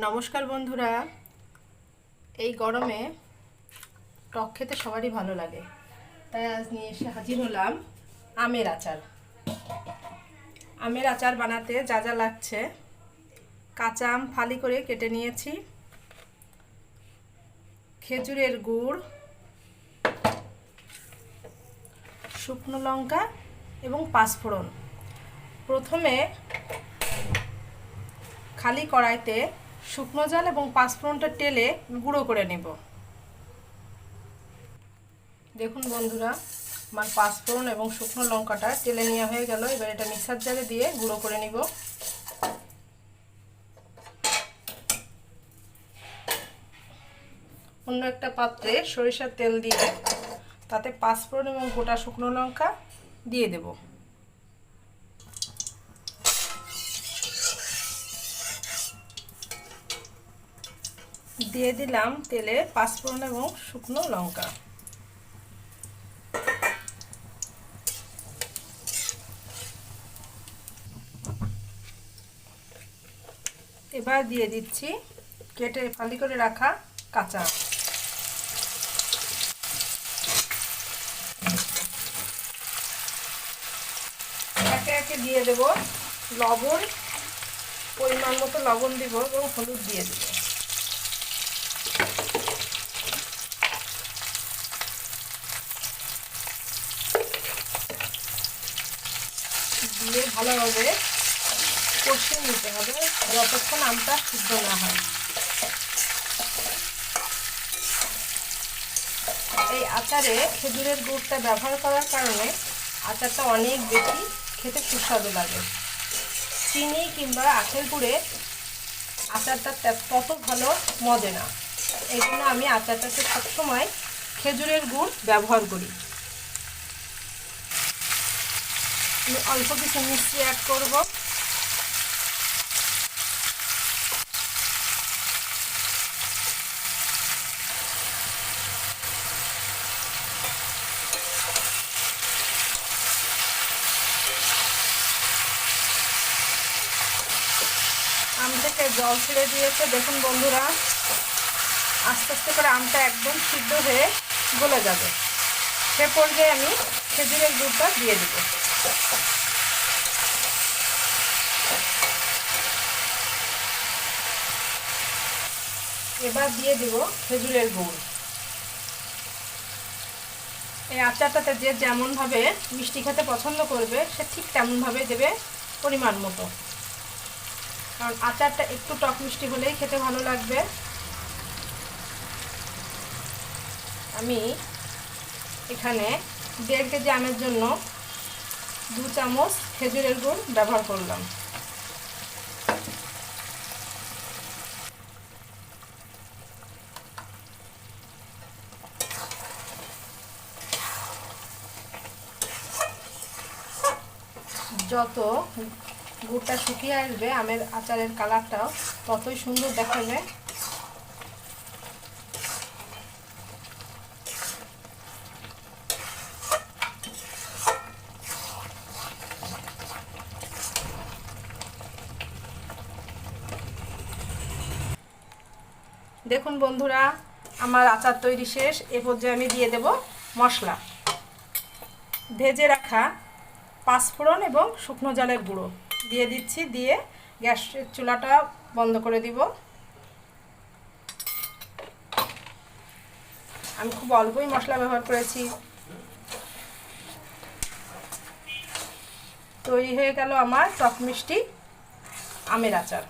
নমস্কার বন্ধুরা, এই গরমে টক খেতে সবারই ভালো লাগে, তাই আজ নিয়ে এসে হাজির হলাম আমের আচার। আমের আচার বানাতে যা যা লাগছে: কাঁচা আম ফালি করে কেটে নিয়েছি, খেজুরের গুড়, শুকনো লঙ্কা এবং পাঁচফোড়ন। প্রথমে খালি কড়াইতে শুকনো জাল এবং পাঁচফোড়নটা টেলে গুঁড়ো করে নেব। দেখুন বন্ধুরা, আমার পাঁচফোড়ন এবং শুকনো লঙ্কাটা টেলে নেওয়া হয়ে গেল। এবার এটা মিক্সার জারে দিয়ে গুঁড়ো করে নিব। অন্য একটা পাত্রে সরিষার তেল দিয়ে তাতে পাঁচফোড়ন এবং গোটা শুকনো লঙ্কা দিয়ে দেব। দিয়ে দিলাম তেলে পাঁচফোড়ন এবং শুকনো লঙ্কা। এবার দিয়ে দিচ্ছি কেটে ফালি করে রাখা কাঁচা আম। একে একে দিয়ে দেব লবণ, পরিমাণ মতো লবণ দিব এবং হলুদ দিয়ে দেব। দিয়ে ভালোভাবে কষিয়ে নিতে হবে যতক্ষণ আমটা সিদ্ধ না হয়। এই আচারে খেজুরের গুড়টা ব্যবহার করার কারণে আচারটা অনেক বেশি খেতে সুস্বাদু লাগে। চিনি কিংবা আখের গুড়ে আচারটা তত ভালো মজে না, এই জন্য আমি আচারটাতে সবসময় খেজুরের গুড় ব্যবহার করি। আমি অল্প কিছু মিষ্টি অ্যাড করব। আম থেকে জল ছেড়ে দিয়েছে, দেখুন বন্ধুরা, আস্তে আস্তে করে আমটা একদম সিদ্ধ হয়ে গলে যাবে। সে পর্যায়ে আমি খেজুরের গুড়টা দিয়ে দেব। এবার দিয়ে দেব খেজুরের গুড়। এই আচারটাতে যে যেমনভাবে মিষ্টি খেতে পছন্দ করবে সে ঠিক তেমনভাবে দেবে পরিমাণ মতো, কারণ আচারটা একটু টক মিষ্টি হলেই খেতে ভালো লাগবে। আমি এখানে 1.5 কেজি আমের জন্য 2 চামচ খেজুরের গুড় ব্যবহার করলাম। যত গুড়টা শুকিয়ে আসবে আমের আচারের কালারটাও ততই সুন্দর দেখাবে। দেখুন বন্ধুরা, আমার আচার তৈরি শেষ। এ পর্যায়ে আমি দিয়ে দেব মশলা। ভেজে রাখা পাঁচফোড়ন এবং শুকনো জলের গুঁড়ো দিয়ে দিচ্ছি, দিয়ে গ্যাসের চুলাটা বন্ধ করে দিব। আমি খুব অল্পই মশলা ব্যবহার করেছি। তৈরি হয়ে গেল আমার টক মিষ্টি আমের আচার।